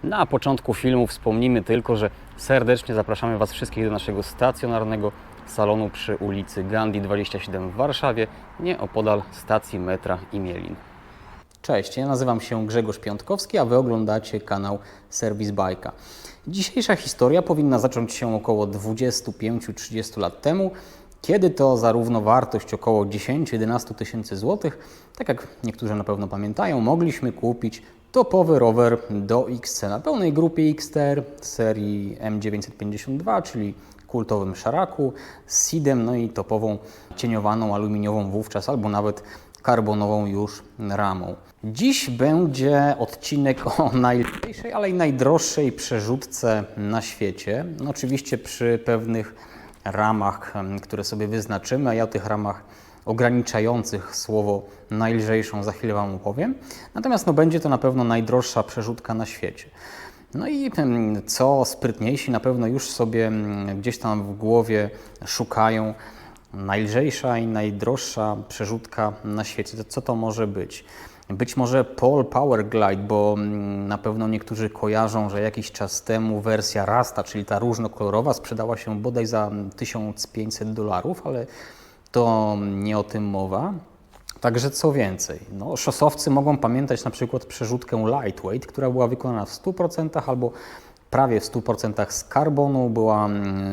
Na początku filmu wspomnimy tylko, że serdecznie zapraszamy Was wszystkich do naszego stacjonarnego salonu przy ulicy Gandhi 27 w Warszawie, nieopodal stacji metra Imielin. Cześć, ja nazywam się Grzegorz Piątkowski, a Wy oglądacie kanał Serwis Bajka. Dzisiejsza historia powinna zacząć się około 25-30 lat temu, kiedy to zarówno wartość około 10-11 tysięcy złotych, tak jak niektórzy na pewno pamiętają, mogliśmy kupić topowy rower do XC na pełnej grupie XTR serii M952, czyli kultowym szaraku, z seedem, no i topową cieniowaną aluminiową wówczas, albo nawet karbonową już ramą. Dziś będzie odcinek o najlepszej, ale i najdroższej przerzutce na świecie. No oczywiście przy pewnych ramach, które sobie wyznaczymy, a ja o tych ramach ograniczających słowo najlżejszą za chwilę Wam opowiem. Natomiast będzie to na pewno najdroższa przerzutka na świecie. No i co sprytniejsi na pewno już sobie gdzieś tam w głowie szukają najlżejsza i najdroższa przerzutka na świecie. To co to może być? Być może Pole Power Glide, bo na pewno niektórzy kojarzą, że jakiś czas temu wersja Rasta, czyli ta różnokolorowa, sprzedała się bodaj za $1500, ale to nie o tym mowa. Także co więcej, szosowcy mogą pamiętać na przykład przerzutkę Lightweight, która była wykonana w 100% albo prawie w 100% z karbonu, była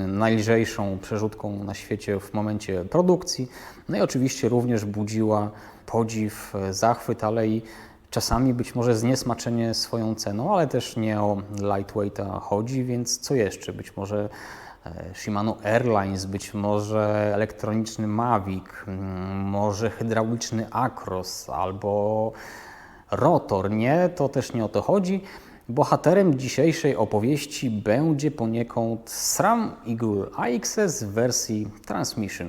najlżejszą przerzutką na świecie w momencie produkcji. No i oczywiście również budziła podziw, zachwyt, ale i czasami być może zniesmaczenie swoją ceną, ale też nie o Lightweighta chodzi, więc co jeszcze? Być może Shimano Airlines, być może elektroniczny Mavic, może hydrauliczny Acros albo Rotor. Nie, to też nie o to chodzi. Bohaterem dzisiejszej opowieści będzie poniekąd SRAM Eagle AXS w wersji Transmission.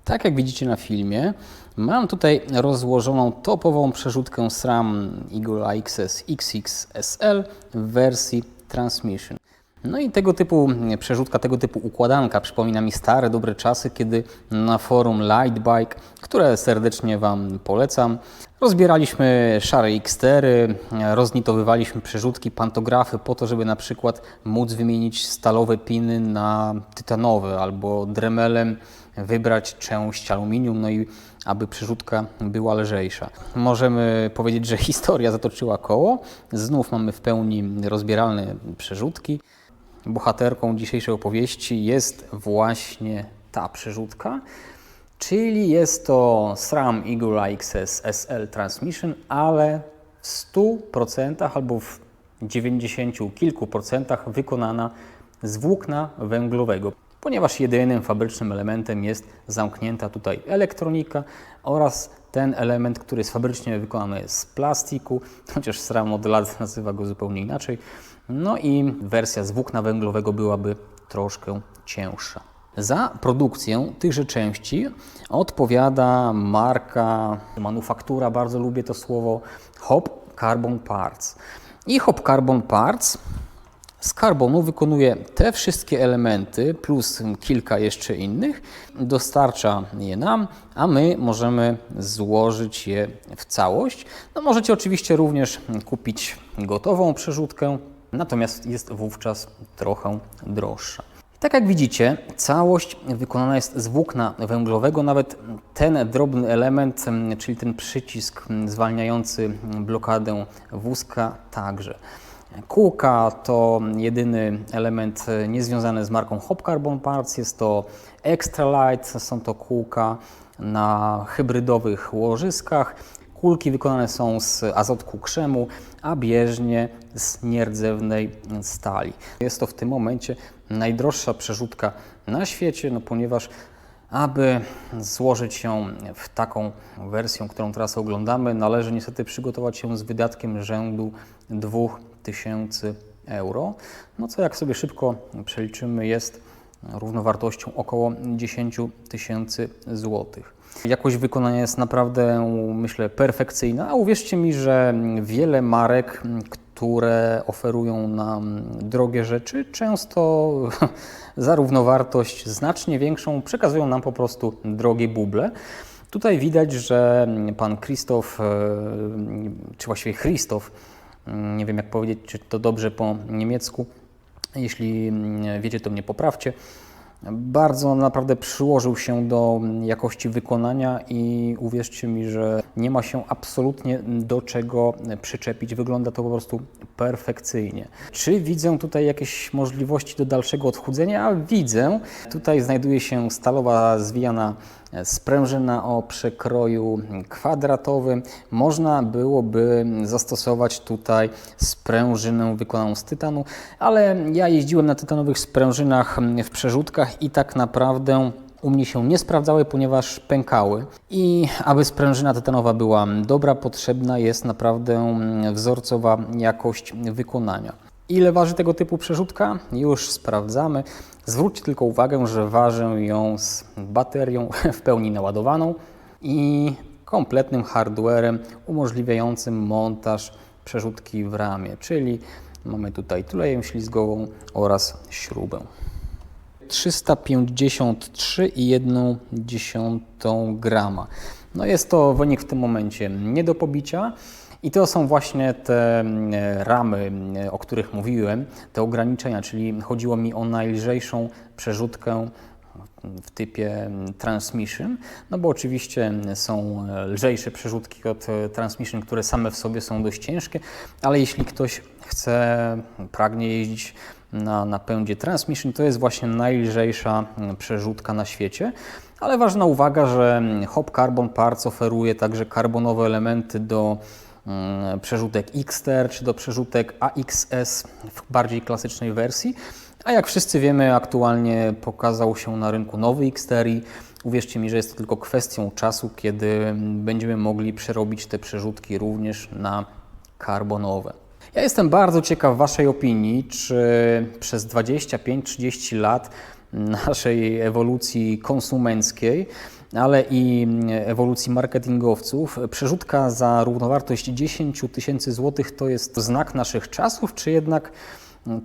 Tak jak widzicie na filmie, mam tutaj rozłożoną topową przerzutkę SRAM Eagle AXS XXSL w wersji Transmission. No i tego typu przerzutka, tego typu układanka przypomina mi stare, dobre czasy, kiedy na forum Lightbike, które serdecznie Wam polecam, rozbieraliśmy szare XTR-y, roznitowywaliśmy przerzutki, pantografy po to, żeby na przykład móc wymienić stalowe piny na tytanowe albo dremelem wybrać część aluminium, no i aby przerzutka była lżejsza. Możemy powiedzieć, że historia zatoczyła koło. Znów mamy w pełni rozbieralne przerzutki. Bohaterką dzisiejszej opowieści jest właśnie ta przerzutka, czyli jest to SRAM Eagle AXS SL Transmission, ale w 100% albo w 90 kilku procentach wykonana z włókna węglowego, ponieważ jedynym fabrycznym elementem jest zamknięta tutaj elektronika oraz ten element, który jest fabrycznie wykonany z plastiku, chociaż SRAM od lat nazywa go zupełnie inaczej. No i wersja z włókna węglowego byłaby troszkę cięższa. Za produkcję tychże części odpowiada marka, manufaktura, bardzo lubię to słowo, Hop Carbon Parts. I Hop Carbon Parts z karbonu wykonuje te wszystkie elementy plus kilka jeszcze innych, dostarcza je nam, a my możemy złożyć je w całość. Możecie oczywiście również kupić gotową przerzutkę, natomiast jest wówczas trochę droższa. Tak jak widzicie, całość wykonana jest z włókna węglowego, nawet ten drobny element, czyli ten przycisk zwalniający blokadę wózka także. Kółka to jedyny element niezwiązany z marką Hop Carbon Parts, jest to Extra Light, są to kółka na hybrydowych łożyskach. Kulki wykonane są z azotku krzemu, a bieżnie z nierdzewnej stali. Jest to w tym momencie najdroższa przerzutka na świecie, ponieważ aby złożyć ją w taką wersję, którą teraz oglądamy, należy niestety przygotować się z wydatkiem rzędu 2000 euro, co jak sobie szybko przeliczymy jest równowartością około 10 tysięcy złotych. Jakość wykonania jest naprawdę, myślę, perfekcyjna, a uwierzcie mi, że wiele marek, które oferują nam drogie rzeczy, często za równowartość znacznie większą przekazują nam po prostu drogie buble. Tutaj widać, że pan Krzysztof, czy właściwie Christoph, Nie wiem, jak powiedzieć, czy to dobrze po niemiecku. Jeśli wiecie, to mnie poprawcie. Bardzo naprawdę przyłożył się do jakości wykonania i uwierzcie mi, że nie ma się absolutnie do czego przyczepić. Wygląda to po prostu perfekcyjnie. Czy widzę tutaj jakieś możliwości do dalszego odchudzenia? Widzę. Tutaj znajduje się stalowa zwijana sprężyna o przekroju kwadratowym. Można byłoby zastosować tutaj sprężynę wykonaną z tytanu, ale ja jeździłem na tytanowych sprężynach w przerzutkach i tak naprawdę u mnie się nie sprawdzały, ponieważ pękały. I aby sprężyna tytanowa była dobra, potrzebna jest naprawdę wzorcowa jakość wykonania. Ile waży tego typu przerzutka? Już sprawdzamy. Zwróćcie tylko uwagę, że ważę ją z baterią w pełni naładowaną i kompletnym hardwarem umożliwiającym montaż przerzutki w ramie, czyli mamy tutaj tuleję ślizgową oraz śrubę. 353,1 grama. No jest to wynik w tym momencie nie do pobicia. I to są właśnie te ramy, o których mówiłem, te ograniczenia, czyli chodziło mi o najlżejszą przerzutkę w typie Transmission, no bo oczywiście są lżejsze przerzutki od Transmission, które same w sobie są dość ciężkie, ale jeśli ktoś pragnie jeździć na napędzie Transmission, to jest właśnie najlżejsza przerzutka na świecie. Ale ważna uwaga, że Hop Carbon Parts oferuje także karbonowe elementy do przerzutek XTR czy do przerzutek AXS w bardziej klasycznej wersji. A jak wszyscy wiemy, aktualnie pokazał się na rynku nowy XTR i uwierzcie mi, że jest to tylko kwestią czasu, kiedy będziemy mogli przerobić te przerzutki również na karbonowe. Ja jestem bardzo ciekaw Waszej opinii, czy przez 25-30 lat naszej ewolucji konsumenckiej, ale i ewolucji marketingowców, przerzutka za równowartość 10 tysięcy złotych to jest znak naszych czasów, czy jednak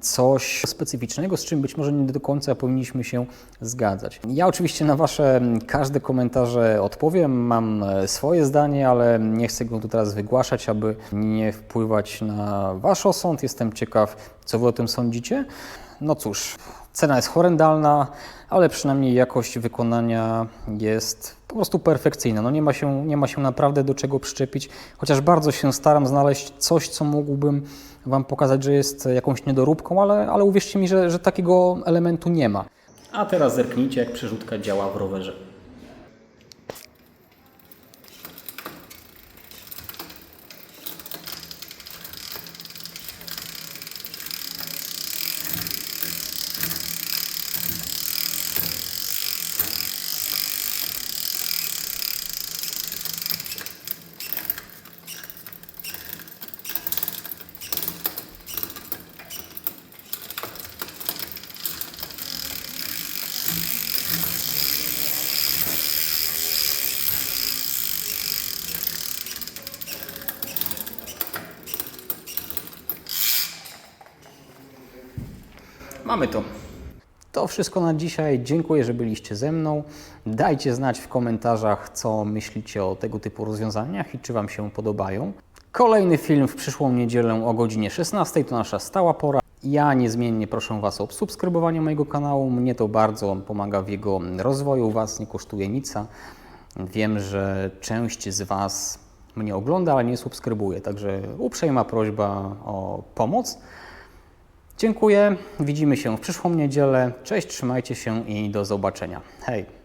coś specyficznego, z czym być może nie do końca powinniśmy się zgadzać. Ja oczywiście na Wasze każde komentarze odpowiem, mam swoje zdanie, ale nie chcę go tu teraz wygłaszać, aby nie wpływać na Wasz osąd. Jestem ciekaw, co Wy o tym sądzicie. No cóż, cena jest horrendalna, ale przynajmniej jakość wykonania jest po prostu perfekcyjna. No nie ma się naprawdę do czego przyczepić, chociaż bardzo się staram znaleźć coś, co mógłbym Wam pokazać, że jest jakąś niedoróbką, ale uwierzcie mi, że takiego elementu nie ma. A teraz zerknijcie, jak przerzutka działa w rowerze. Mamy to. To wszystko na dzisiaj. Dziękuję, że byliście ze mną. Dajcie znać w komentarzach, co myślicie o tego typu rozwiązaniach i czy Wam się podobają. Kolejny film w przyszłą niedzielę o godzinie 16. To nasza stała pora. Ja niezmiennie proszę Was o subskrybowanie mojego kanału. Mnie to bardzo pomaga w jego rozwoju. Was nie kosztuje nic. Wiem, że część z Was mnie ogląda, ale nie subskrybuje. Także uprzejma prośba o pomoc. Dziękuję, widzimy się w przyszłą niedzielę. Cześć, trzymajcie się i do zobaczenia. Hej!